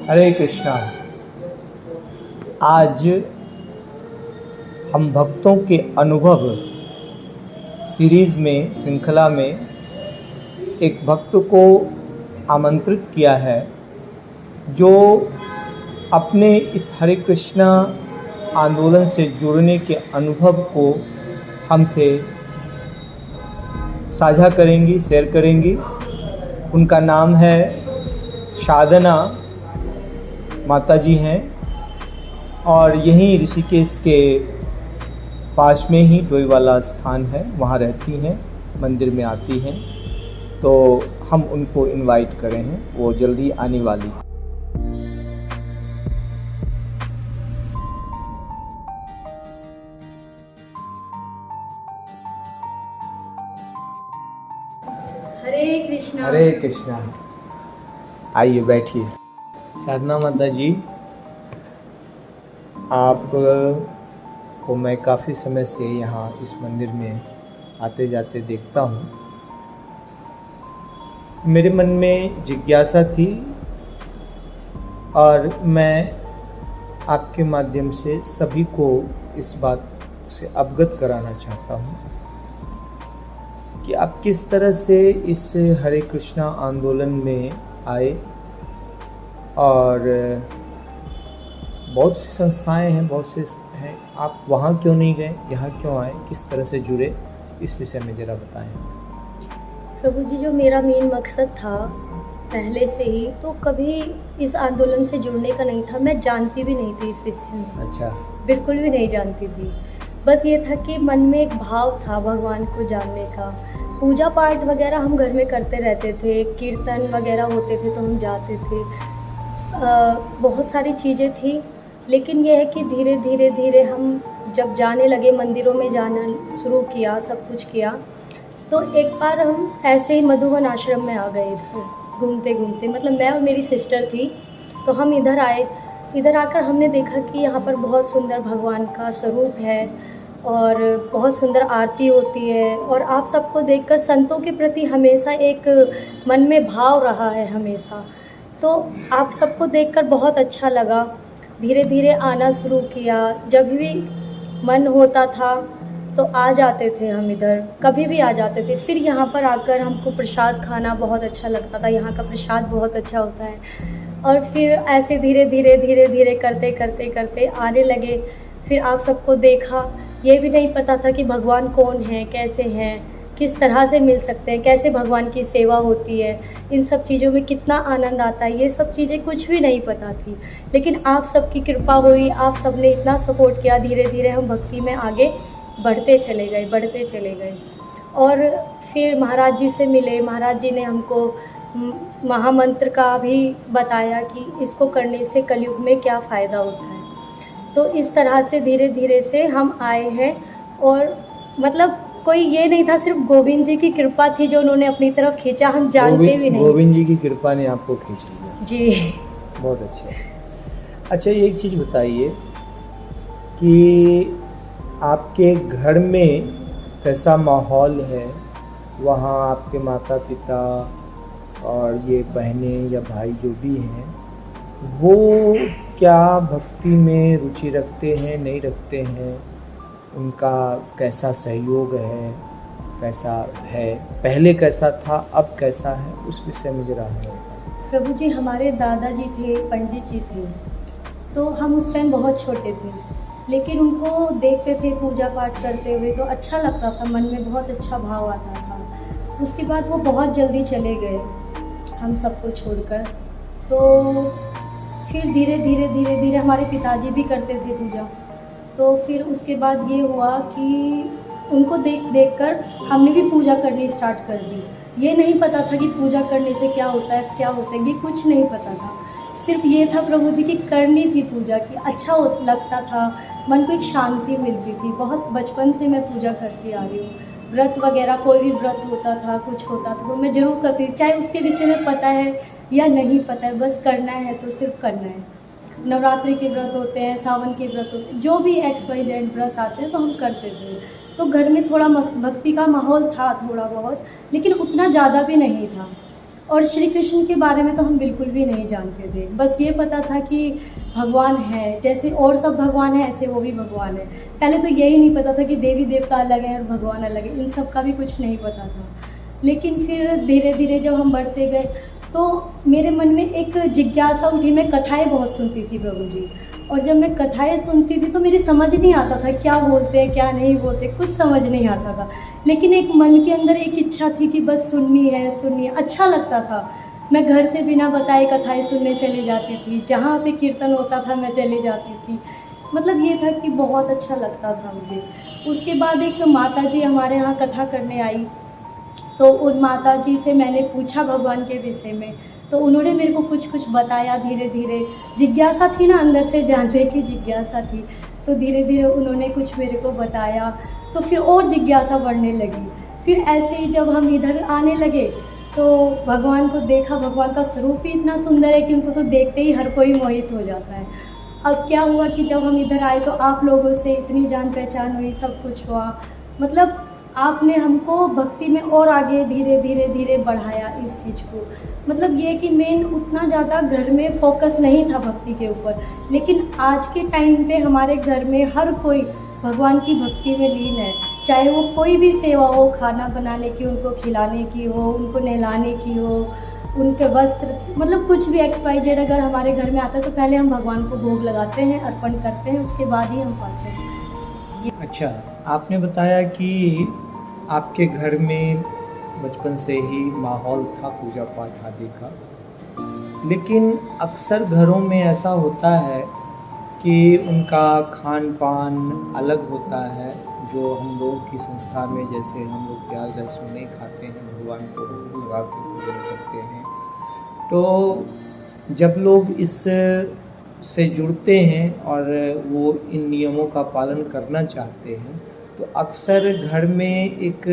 हरे कृष्णा। आज हम भक्तों के अनुभव सीरीज़ में, श्रृंखला में एक भक्त को आमंत्रित किया है जो अपने इस हरे कृष्णा आंदोलन से जुड़ने के अनुभव को हमसे साझा करेंगी, शेयर करेंगी। उनका नाम है साधना माता जी हैं और यहीं ऋषिकेश के पास में ही डोईवाला स्थान है, वहाँ रहती हैं, मंदिर में आती हैं। तो हम उनको इनवाइट करें हैं, वो जल्दी आने वाली हैं। हरे कृष्णा। हरे कृष्णा। आइए बैठिए। साधना माता जी, आप को मैं काफ़ी समय से यहाँ इस मंदिर में आते जाते देखता हूँ। मेरे मन में जिज्ञासा थी और मैं आपके माध्यम से सभी को इस बात से अवगत कराना चाहता हूँ कि आप किस तरह से इस हरे कृष्णा आंदोलन में आए और बहुत सी संस्थाएं हैं, बहुत से हैं, आप वहाँ क्यों नहीं गए, यहाँ क्यों आए, किस तरह से जुड़े, इस विषय में ज़रा बताएं। प्रभु जी, जो मेरा मेन मकसद था पहले से ही, तो कभी इस आंदोलन से जुड़ने का नहीं था। मैं जानती भी नहीं थी इस विषय में। अच्छा। बिल्कुल भी नहीं जानती थी। बस ये था कि मन में एक भाव था भगवान को जानने का। पूजा पाठ वगैरह हम घर में करते रहते थे, कीर्तन वगैरह होते थे तो हम जाते थे। बहुत सारी चीज़ें थी, लेकिन यह है कि धीरे धीरे धीरे हम जब जाने लगे, मंदिरों में जाना शुरू किया, सब कुछ किया, तो एक बार हम ऐसे ही मधुवन आश्रम में आ गए थे घूमते घूमते। मतलब मैं और मेरी सिस्टर थी, तो हम इधर आए। इधर आकर हमने देखा कि यहाँ पर बहुत सुंदर भगवान का स्वरूप है और बहुत सुंदर आरती होती है, और आप सबको देखकर संतों के प्रति हमेशा एक मन में भाव रहा है हमेशा। तो आप सबको देखकर बहुत अच्छा लगा। धीरे धीरे आना शुरू किया। जब भी मन होता था तो आ जाते थे हम इधर, कभी भी आ जाते थे। फिर यहाँ पर आकर हमको प्रसाद खाना बहुत अच्छा लगता था। यहाँ का प्रसाद बहुत अच्छा होता है। और फिर ऐसे धीरे धीरे धीरे धीरे करते करते करते आने लगे। फिर आप सबको देखा। ये भी नहीं पता था कि भगवान कौन है, कैसे हैं, किस तरह से मिल सकते हैं, कैसे भगवान की सेवा होती है, इन सब चीज़ों में कितना आनंद आता है, ये सब चीज़ें कुछ भी नहीं पता थी। लेकिन आप सबकी कृपा हुई, आप सब ने इतना सपोर्ट किया। धीरे धीरे हम भक्ति में आगे बढ़ते चले गए। और फिर महाराज जी से मिले। महाराज जी ने हमको महामंत्र का भी बताया कि इसको करने से कलयुग में क्या फ़ायदा होता है। तो इस तरह से धीरे धीरे से हम आए हैं। और मतलब कोई ये नहीं था, सिर्फ गोविंद जी की कृपा थी जो उन्होंने अपनी तरफ खींचा, हम जानते भी नहीं। गोविंद जी की कृपा ने आपको खींच लिया जी। बहुत अच्छा, एक चीज़ बताइए कि आपके घर में कैसा माहौल है? वहाँ आपके माता पिता और ये बहनें या भाई जो भी हैं, वो क्या भक्ति में रुचि रखते हैं, नहीं रखते हैं? उनका कैसा सहयोग है, कैसा है, पहले कैसा था, अब कैसा है, उस विषय में जरा हमें। प्रभु जी, हमारे दादाजी थे, पंडित जी थे, तो हम उस टाइम बहुत छोटे थे, लेकिन उनको देखते थे पूजा पाठ करते हुए तो अच्छा लगता था, मन में बहुत अच्छा भाव आता था। उसके बाद वो बहुत जल्दी चले गए हम सबको छोड़कर। तो फिर धीरे धीरे हमारे पिताजी भी करते थे पूजा। तो फिर उसके बाद ये हुआ कि उनको देख कर हमने भी पूजा करनी स्टार्ट कर दी। ये नहीं पता था कि पूजा करने से क्या होता है, ये कुछ नहीं पता था। सिर्फ ये था प्रभु जी की करनी थी पूजा की, अच्छा लगता था, मन को एक शांति मिलती थी। बहुत बचपन से मैं पूजा करती आ रही हूँ। व्रत वगैरह कोई भी व्रत होता था, कुछ होता था तो मैं ज़रूर करती, चाहे उसके विषय में पता है या नहीं पता है, बस करना है तो सिर्फ करना है। नवरात्रि के व्रत होते हैं, सावन के व्रत होते हैं, जो भी XYZ व्रत आते हैं तो हम करते थे। तो घर में थोड़ा भक्ति का माहौल था थोड़ा बहुत, लेकिन उतना ज़्यादा भी नहीं था। और श्री कृष्ण के बारे में तो हम बिल्कुल भी नहीं जानते थे। बस ये पता था कि भगवान है, जैसे और सब भगवान है ऐसे वो भी भगवान है। पहले तो यही नहीं पता था कि देवी देवता अलग हैं और भगवान अलग है, इन सब का भी कुछ नहीं पता था। लेकिन फिर धीरे धीरे जब हम बढ़ते गए तो मेरे मन में एक जिज्ञासा उठी। मैं कथाएं बहुत सुनती थी प्रभु जी, और जब मैं कथाएं सुनती थी तो मेरी समझ नहीं आता था क्या बोलते हैं क्या नहीं बोलते, कुछ समझ नहीं आता था। लेकिन एक मन के अंदर एक इच्छा थी कि बस सुननी है, अच्छा लगता था। मैं घर से बिना बताए कथाएं सुनने चली जाती थी, जहाँ पे कीर्तन होता था मैं चली जाती थी। मतलब ये था कि बहुत अच्छा लगता था मुझे। उसके बाद एक माता जी हमारे यहाँ कथा करने आई, तो उन माता जी से मैंने पूछा भगवान के विषय में, तो उन्होंने मेरे को कुछ कुछ बताया। धीरे धीरे जिज्ञासा थी ना, अंदर से जानने की जिज्ञासा थी, तो धीरे धीरे उन्होंने कुछ मेरे को बताया, तो फिर और जिज्ञासा बढ़ने लगी। फिर ऐसे ही जब हम इधर आने लगे तो भगवान को देखा। भगवान का स्वरूप ही इतना सुंदर है कि उनको तो देखते ही हर कोई मोहित हो जाता है। अब क्या हुआ कि जब हम इधर आए तो आप लोगों से इतनी जान पहचान हुई, सब कुछ हुआ। मतलब आपने हमको भक्ति में और आगे धीरे धीरे धीरे बढ़ाया इस चीज़ को। मतलब ये कि मेन उतना ज़्यादा घर में फोकस नहीं था भक्ति के ऊपर, लेकिन आज के टाइम पे हमारे घर में हर कोई भगवान की भक्ति में लीन है। चाहे वो कोई भी सेवा हो, खाना बनाने की, उनको खिलाने की हो, उनको नहलाने की हो, उनके वस्त्र, मतलब कुछ भी XYZ अगर हमारे घर में आता है तो पहले हम भगवान को भोग लगाते हैं, अर्पण करते हैं, उसके बाद ही हम पाते हैं। अच्छा, आपने बताया कि आपके घर में बचपन से ही माहौल था पूजा पाठ आदि का, लेकिन अक्सर घरों में ऐसा होता है कि उनका खान पान अलग होता है। जो हम लोग की संस्था में जैसे हम लोग प्याज लहसुन नहीं खाते हैं, भगवान को भोग लगा के पूजन करते हैं, तो जब लोग इस से जुड़ते हैं और वो इन नियमों का पालन करना चाहते हैं तो अक्सर घर में एक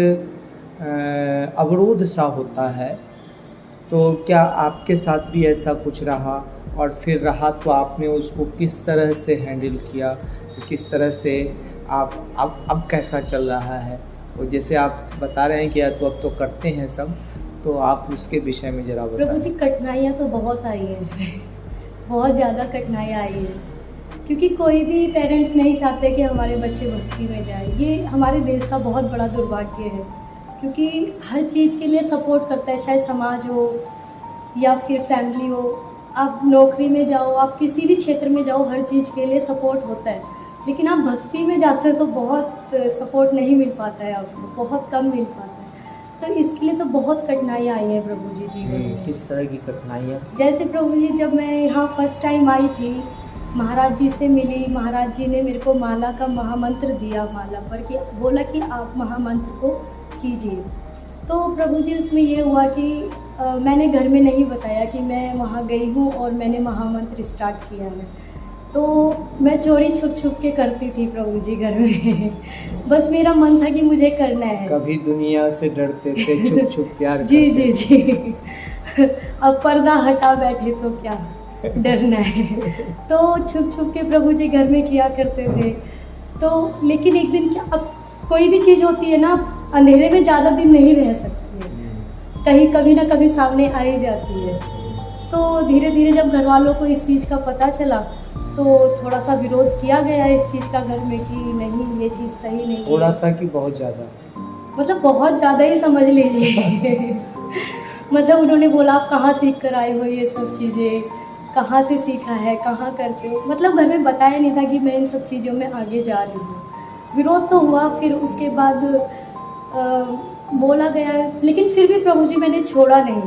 अवरोध सा होता है। तो क्या आपके साथ भी ऐसा कुछ रहा, और फिर रहा तो आपने उसको किस तरह से हैंडल किया, किस तरह से आप अब कैसा चल रहा है? और जैसे आप बता रहे हैं कि अब तो करते हैं सब, तो आप उसके विषय में ज़रा बताएं। प्रभु जी, कठिनाइयाँ तो बहुत आई हैं बहुत ज़्यादा कठिनाइयाँ आई हैं, क्योंकि कोई भी पेरेंट्स नहीं चाहते कि हमारे बच्चे भक्ति में जाए। ये हमारे देश का बहुत बड़ा दुर्भाग्य है, क्योंकि हर चीज़ के लिए सपोर्ट करता है, चाहे समाज हो या फिर फैमिली हो, आप नौकरी में जाओ, आप किसी भी क्षेत्र में जाओ, हर चीज़ के लिए सपोर्ट होता है। लेकिन आप भक्ति में जाते हो तो बहुत सपोर्ट नहीं मिल पाता है, आपको बहुत कम मिल पाता है। तो इसके लिए तो बहुत कठिनाइयाँ आई हैं प्रभु जी जीवन में। किस तरह की कठिनाइयाँ? जैसे प्रभु जी, जब मैं यहाँ फर्स्ट टाइम आई थी, महाराज जी से मिली, महाराज जी ने मेरे को माला का महामंत्र दिया, माला पर कि बोला कि आप महामंत्र को कीजिए। तो प्रभु जी उसमें ये हुआ कि मैंने घर में नहीं बताया कि मैं वहाँ गई हूँ और मैंने महामंत्र स्टार्ट किया है। तो मैं चोरी छुप छुप के करती थी प्रभु जी घर में बस मेरा मन था कि मुझे करना है। कभी दुनिया से डरते थे, छुप छुप प्यार जी करते जी जी अब पर्दा हटा बैठे तो क्या डरना है तो छुप छुप के प्रभु जी घर में किया करते थे। तो लेकिन एक दिन क्या, अब कोई भी चीज़ होती है ना, अंधेरे में ज़्यादा दिन नहीं रह सकती है, कहीं कभी ना कभी सामने आ ही जाती है। तो धीरे धीरे जब घर वालों को इस चीज़ का पता चला तो थोड़ा सा विरोध किया गया इस चीज़ का घर में कि नहीं, ये चीज़ सही नहीं है। थोड़ा सा कि बहुत ज़्यादा? मतलब बहुत ज़्यादा ही समझ लीजिए मतलब उन्होंने बोला आप कहाँ सीख कर आए हो ये सब चीज़ें, कहाँ से सीखा है, कहाँ करते हो। मतलब घर में बताया नहीं था कि मैं इन सब चीज़ों में आगे जा रही हूँ। विरोध तो हुआ, फिर उसके बाद बोला गया, लेकिन फिर भी प्रभु जी मैंने छोड़ा नहीं,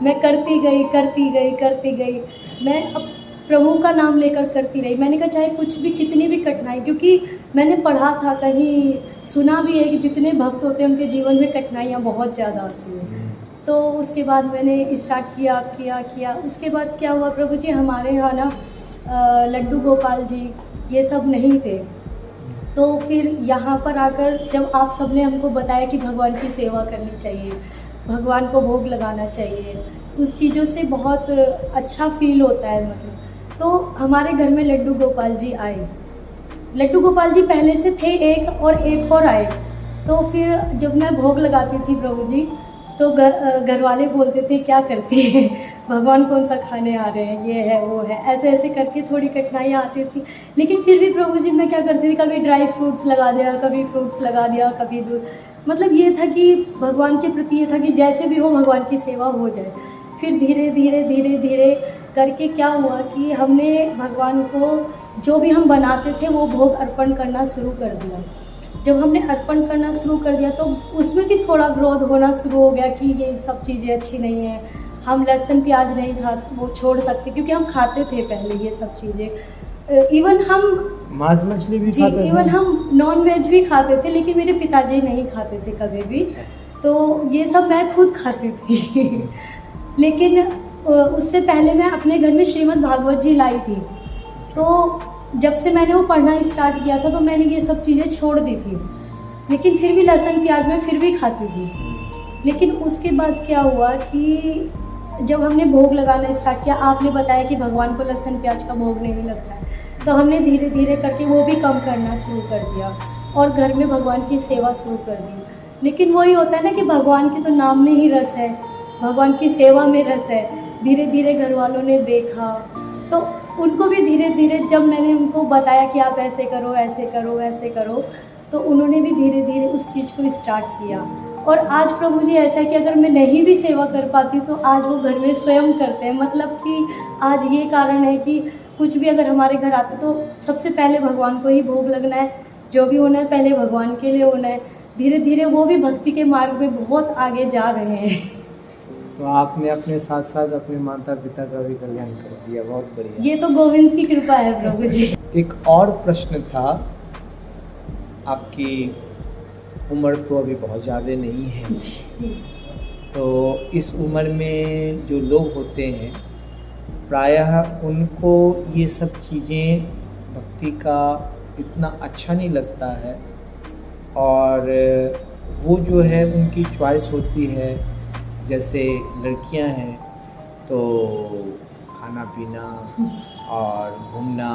मैं करती गई। मैं अब प्रभु का नाम लेकर करती रही। मैंने कहा चाहे कुछ भी, कितनी भी कठिनाई, क्योंकि मैंने पढ़ा था, कहीं सुना भी है कि जितने भक्त होते हैं उनके जीवन में कठिनाइयाँ बहुत ज़्यादा आती हैं। तो उसके बाद मैंने स्टार्ट किया। उसके बाद क्या हुआ प्रभु जी, हमारे यहाँ ना लड्डू गोपाल जी ये सब नहीं थे। तो फिर यहाँ पर आकर जब आप सब ने हमको बताया कि भगवान की सेवा करनी चाहिए, भगवान को भोग लगाना चाहिए, उस चीज़ों से बहुत अच्छा फील होता है। मतलब तो हमारे घर में लड्डू गोपाल जी आए। लड्डू गोपाल जी पहले से थे एक और आए। तो फिर जब मैं भोग लगाती थी प्रभु जी, तो घर वाले बोलते थे क्या करती है, भगवान कौन सा खाने आ रहे हैं, ये है वो है, ऐसे ऐसे करके थोड़ी कठिनाइयाँ आती थी। लेकिन फिर भी प्रभु जी मैं क्या करती थी, कभी ड्राई फ्रूट्स लगा दिया, कभी फ्रूट्स लगा दिया, कभी दूध। मतलब ये था कि भगवान के प्रति ये था कि जैसे भी हो भगवान की सेवा हो जाए। फिर धीरे धीरे करके क्या हुआ कि हमने भगवान को जो भी हम बनाते थे वो भोग अर्पण करना शुरू कर दिया। जब हमने अर्पण करना शुरू कर दिया तो उसमें भी थोड़ा विरोध होना शुरू हो गया कि ये सब चीज़ें अच्छी नहीं हैं, हम लहसुन प्याज नहीं वो छोड़ सकते, क्योंकि हम खाते थे पहले ये सब चीज़ें। इवन हम मांस मछली भी जी खाते थे? इवन हम नॉन वेज भी खाते थे, लेकिन मेरे पिताजी नहीं खाते थे कभी भी, तो ये सब मैं खुद खाती थी। लेकिन उससे पहले मैं अपने घर में श्रीमद् भागवत जी लाई थी, तो जब से मैंने वो पढ़ना स्टार्ट किया था तो मैंने ये सब चीज़ें छोड़ दी थी। लेकिन फिर भी लहसुन प्याज मैं फिर भी खाती थी। लेकिन उसके बाद क्या हुआ कि जब हमने भोग लगाना स्टार्ट किया, आपने बताया कि भगवान को लहसुन प्याज का भोग नहीं लगता है, तो हमने धीरे धीरे करके वो भी कम करना शुरू कर दिया और घर में भगवान की सेवा शुरू कर दी। लेकिन वही होता है ना कि भगवान के तो नाम में ही रस है, भगवान की सेवा में रस है। धीरे धीरे घर वालों ने देखा, तो उनको भी धीरे धीरे जब मैंने उनको बताया कि आप ऐसे करो ऐसे करो ऐसे करो, तो उन्होंने भी धीरे धीरे उस चीज़ को स्टार्ट किया। और आज प्रभु जी ऐसा है कि अगर मैं नहीं भी सेवा कर पाती तो आज वो घर में स्वयं करते हैं। मतलब कि आज ये कारण है कि कुछ भी अगर हमारे घर आते तो सबसे पहले भगवान को ही भोग लगना है, जो भी होना है पहले भगवान के लिए होना है। धीरे धीरे वो भी भक्ति के मार्ग में बहुत आगे जा रहे हैं। तो आपने अपने साथ साथ अपने माता पिता का भी कल्याण कर दिया, बहुत बढ़िया। ये तो गोविंद की कृपा है प्रभु जी। एक और प्रश्न था, आपकी उम्र तो अभी बहुत ज़्यादा नहीं है, तो इस उम्र में जो लोग होते हैं प्रायः उनको ये सब चीज़ें भक्ति का इतना अच्छा नहीं लगता है, और वो जो है उनकी चॉइस होती है। जैसे लड़कियां हैं तो खाना पीना और घूमना,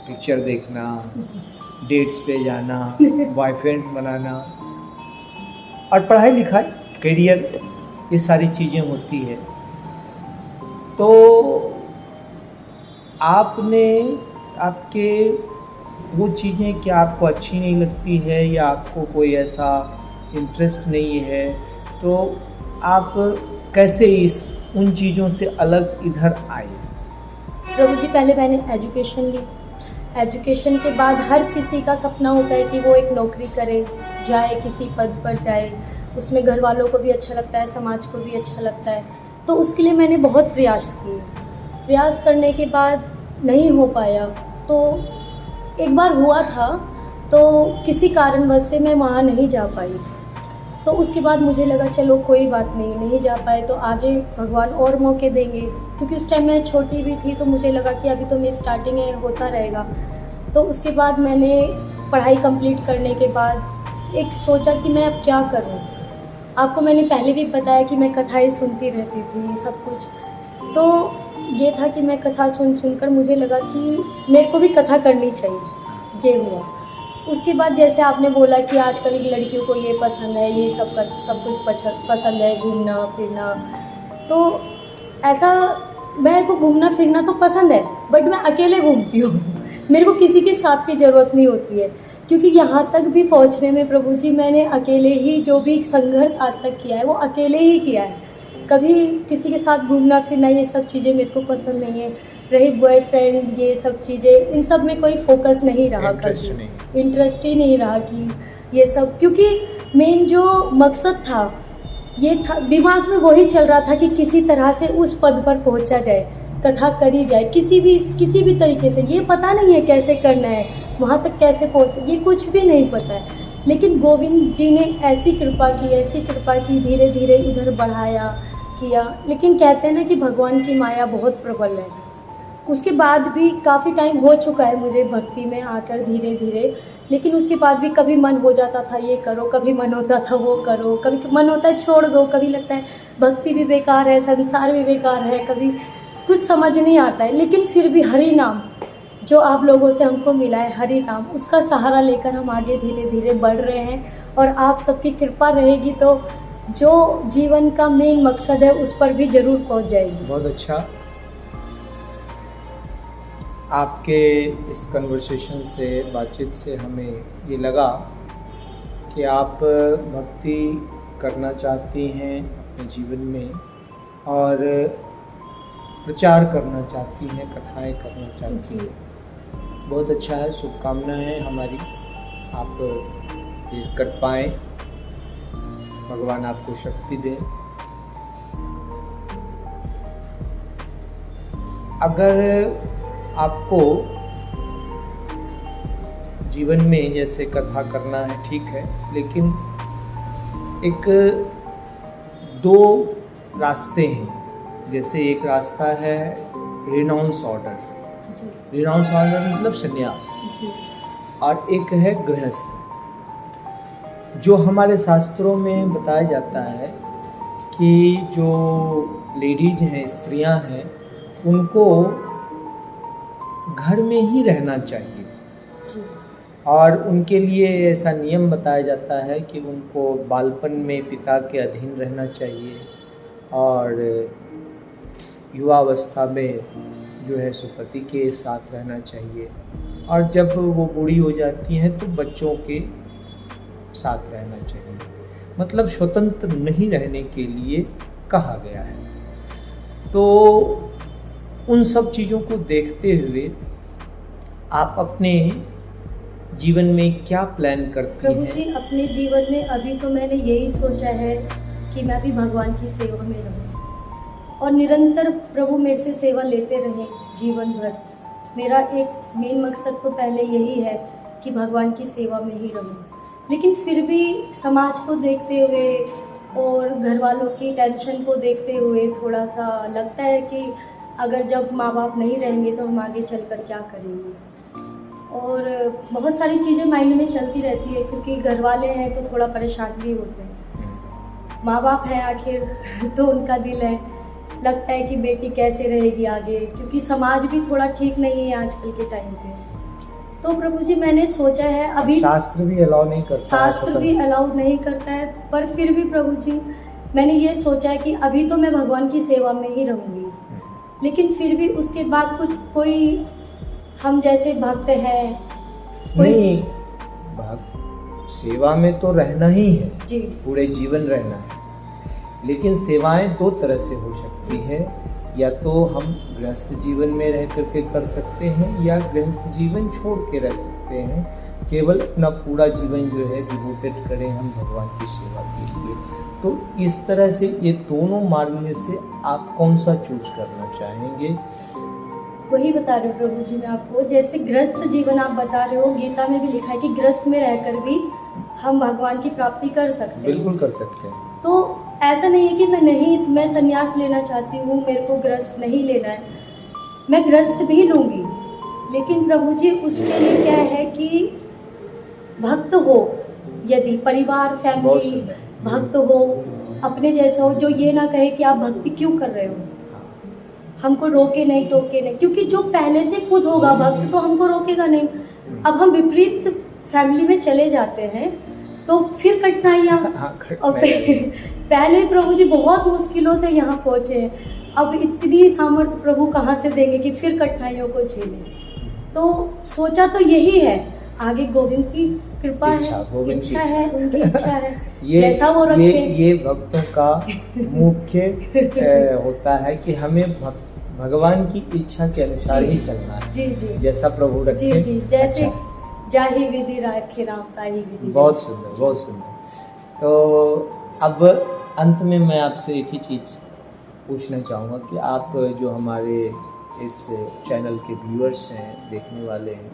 पिक्चर देखना, डेट्स पे जाना, बॉयफ्रेंड बनाना, और पढ़ाई लिखाई, करियर, ये सारी चीज़ें होती है। तो आपके वो चीज़ें क्या आपको अच्छी नहीं लगती है या आपको कोई ऐसा इंटरेस्ट नहीं है, तो आप कैसे उन चीज़ों से अलग इधर आए? प्रभु जी पहले मैंने एजुकेशन ली। एजुकेशन के बाद हर किसी का सपना होता है कि वो एक नौकरी करे, जाए किसी पद पर जाए, उसमें घर वालों को भी अच्छा लगता है, समाज को भी अच्छा लगता है। तो उसके लिए मैंने बहुत प्रयास किए। प्रयास करने के बाद नहीं हो पाया, तो एक बार हुआ था, तो किसी कारणवश से मैं वहाँ नहीं जा पाई। तो उसके बाद मुझे लगा चलो कोई बात नहीं जा पाए तो आगे भगवान और मौके देंगे, क्योंकि उस टाइम मैं छोटी भी थी, तो मुझे लगा कि अभी तो मैं स्टार्टिंग है, होता रहेगा। तो उसके बाद मैंने पढ़ाई कंप्लीट करने के बाद एक सोचा कि मैं अब क्या करूं। आपको मैंने पहले भी बताया कि मैं कथाएं सुनती रहती थी सब कुछ, तो ये था कि मैं कथा सुनकर मुझे लगा कि मेरे को भी कथा करनी चाहिए। ये हुआ। उसके बाद जैसे आपने बोला कि आजकल की लड़कियों को ये पसंद है, ये सब कुछ पसंद है, घूमना फिरना, तो ऐसा मेरे को घूमना फिरना तो पसंद है, बट मैं अकेले घूमती हूँ। मेरे को किसी के साथ की ज़रूरत नहीं होती है, क्योंकि यहाँ तक भी पहुँचने में प्रभु जी मैंने अकेले ही जो भी संघर्ष आज तक किया है वो अकेले ही किया है। कभी किसी के साथ घूमना फिरना ये सब चीज़ें मेरे को पसंद नहीं है। रही बॉयफ्रेंड ये सब चीज़ें, इन सब में कोई फोकस नहीं रहा, कभी इंटरेस्ट ही नहीं रहा कि ये सब, क्योंकि मेन जो मकसद था ये था, दिमाग में वही चल रहा था कि किसी तरह से उस पद पर पहुंचा जाए, कथा करी जाए किसी भी तरीके से। ये पता नहीं है कैसे करना है, वहाँ तक कैसे पहुँचते, ये कुछ भी नहीं पता है। लेकिन गोविंद जी ने ऐसी कृपा की, धीरे धीरे इधर बढ़ाया किया। लेकिन कहते हैं ना कि भगवान की माया बहुत प्रबल है। उसके बाद भी काफ़ी टाइम हो चुका है मुझे भक्ति में आकर धीरे धीरे, लेकिन उसके बाद भी कभी मन हो जाता था ये करो, कभी मन होता था वो करो, कभी मन होता है छोड़ दो, कभी लगता है भक्ति भी बेकार है, संसार भी बेकार है, कभी कुछ समझ नहीं आता है। लेकिन फिर भी हरि नाम जो आप लोगों से हमको मिला है, हरि नाम, उसका सहारा लेकर हम आगे धीरे धीरे बढ़ रहे हैं। और आप सबकी कृपा रहेगी तो जो जीवन का मेन मकसद है उस पर भी ज़रूर पहुंच जाएगी। बहुत अच्छा। आपके इस कन्वर्सेशन से, बातचीत से हमें ये लगा कि आप भक्ति करना चाहती हैं अपने जीवन में और प्रचार करना चाहती हैं, कथाएं करना चाहती हैं। बहुत अच्छा है, शुभकामनाएं हमारी आप ये कर पाएँ, भगवान आपको शक्ति दे। अगर आपको जीवन में जैसे कथा करना है ठीक है, लेकिन एक दो रास्ते हैं। जैसे एक रास्ता है रिनाउंस ऑर्डर, रिनाउंस ऑर्डर मतलब संन्यास, और एक है गृहस्थ। जो हमारे शास्त्रों में बताया जाता है कि जो लेडीज हैं, स्त्रियां हैं, उनको घर में ही रहना चाहिए और उनके लिए ऐसा नियम बताया जाता है कि उनको बालपन में पिता के अधीन रहना चाहिए और युवावस्था में जो है सुपति के साथ रहना चाहिए, और जब वो बूढ़ी हो जाती हैं तो बच्चों के साथ रहना चाहिए। मतलब स्वतंत्र नहीं रहने के लिए कहा गया है। तो उन सब चीज़ों को देखते हुए आप अपने जीवन में क्या प्लान करती हैं? प्रभु जी, अपने जीवन में अभी तो मैंने यही सोचा है कि मैं भी भगवान की सेवा में रहूं और निरंतर प्रभु मेरे से सेवा लेते रहें जीवन भर। मेरा एक मेन मकसद तो पहले यही है कि भगवान की सेवा में ही रहूं, लेकिन फिर भी समाज को देखते हुए और घर वालों की टेंशन को देखते हुए थोड़ा सा लगता है कि अगर जब माँ बाप नहीं रहेंगे तो हम आगे चलकर क्या करेंगे। और बहुत सारी चीज़ें माइंड में चलती रहती है, क्योंकि घर वाले हैं तो थोड़ा परेशान भी होते हैं। माँ बाप हैं आखिर तो उनका दिल है, लगता है कि बेटी कैसे रहेगी आगे, क्योंकि समाज भी थोड़ा ठीक नहीं है आजकल के टाइम पे। तो प्रभु जी, मैंने सोचा है अभी शास्त्र भी अलाउ नहीं करता, शास्त्र भी अलाउ नहीं करता है, पर फिर भी प्रभु जी मैंने ये सोचा है कि अभी तो मैं भगवान की सेवा में ही रहूँगी, लेकिन फिर भी उसके बाद कुछ कोई हम जैसे भक्त हैं नहीं, सेवा में तो रहना ही है जी, पूरे जीवन रहना है। लेकिन सेवाएं दो तरह से हो सकती है, या तो हम गृहस्थ जीवन में रह करके कर सकते हैं या गृहस्थ जीवन छोड़ के रह सकते हैं, केवल अपना पूरा जीवन जो है डिवोटेड करें हम भगवान की सेवा के लिए। तो इस तरह से ये दोनों मार्ग में से आप कौन सा चूज करना चाहेंगे? वही बता रहे हो प्रभु जी मैं आपको। जैसे गृहस्थ जीवन आप बता रहे हो, गीता में भी लिखा है कि गृहस्थ में रहकर भी हम भगवान की प्राप्ति कर सकते हैं। बिल्कुल कर सकते हैं। तो ऐसा नहीं है कि मैं संन्यास लेना चाहती हूँ, मेरे को गृहस्थ नहीं लेना है, मैं गृहस्थ भी लूँगी, लेकिन प्रभु जी उसके लिए क्या है कि भक्त हो, यदि परिवार फैमिली भक्त हो, अपने जैसे हो, जो ये ना कहे कि आप भक्ति क्यों कर रहे हो, हमको रोके नहीं टोके नहीं, क्योंकि जो पहले से खुद होगा भक्त तो हमको रोकेगा नहीं। अब हम विपरीत फैमिली में चले जाते हैं तो फिर कठिनाइयाँ, और पहले प्रभु जी बहुत मुश्किलों से यहाँ पहुँचे, अब इतनी सामर्थ्य प्रभु कहाँ से देंगे कि फिर कठिनाइयों को झेलें। तो सोचा तो यही है, आगे गोविंद की कृपा है, इच्छा है, उनकी इच्छा है, जैसा वो रखे। ये भक्तों का मुख्य होता है कि हमें भगवान की इच्छा के अनुसार ही चलना है। जी जी, जैसा प्रभु रखे। जी जी, जैसे अच्छा। जाहि विधि राखे राम ताहि विधि। बहुत सुंदर, बहुत सुंदर। तो अब अंत में मैं आपसे एक ही चीज़ पूछना चाहूँगा कि आप जो हमारे इस चैनल के व्यूअर्स हैं, देखने वाले हैं,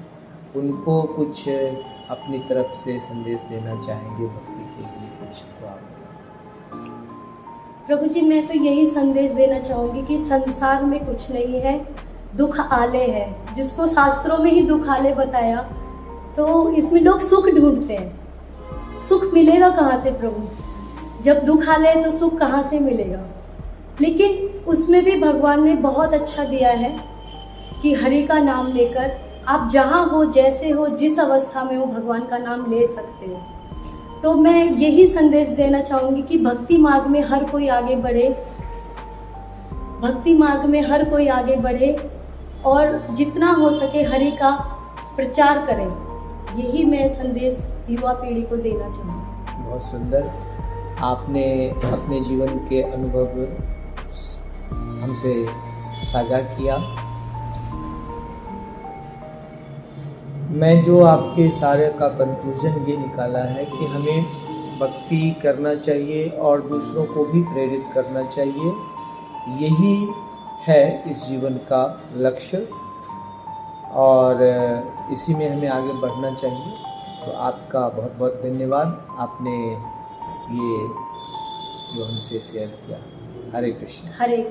उनको कुछ अपनी तरफ से संदेश देना चाहेंगे भक्ति के लिए कुछ, तो आप प्रभु जी मैं तो यही संदेश देना चाहूँगी कि संसार में कुछ नहीं है, दुख आले है। जिसको शास्त्रों में ही दुख आले बताया, तो इसमें लोग सुख ढूंढते हैं। सुख मिलेगा कहाँ से प्रभु? जब दुख आले तो सुख कहाँ से मिलेगा? लेकिन उसमें भी भगवान ने बहुत अच्छा दिया है कि हरि का नाम लेकर आप जहाँ हो, जैसे हो, जिस अवस्था में हो, भगवान का नाम ले सकते हो। तो मैं यही संदेश देना चाहूँगी कि भक्ति मार्ग में हर कोई आगे बढ़े, भक्ति मार्ग में हर कोई आगे बढ़े और जितना हो सके हरि का प्रचार करें। यही मैं संदेश युवा पीढ़ी को देना चाहूँगी। बहुत सुंदर, आपने अपने जीवन के अनुभव हमसे साझा किया। मैं जो आपके सारे का कंक्लूजन ये निकाला है कि हमें भक्ति करना चाहिए और दूसरों को भी प्रेरित करना चाहिए। यही है इस जीवन का लक्ष्य और इसी में हमें आगे बढ़ना चाहिए। तो आपका बहुत बहुत धन्यवाद, आपने ये जो हमसे शेयर किया। हरे कृष्ण। हरे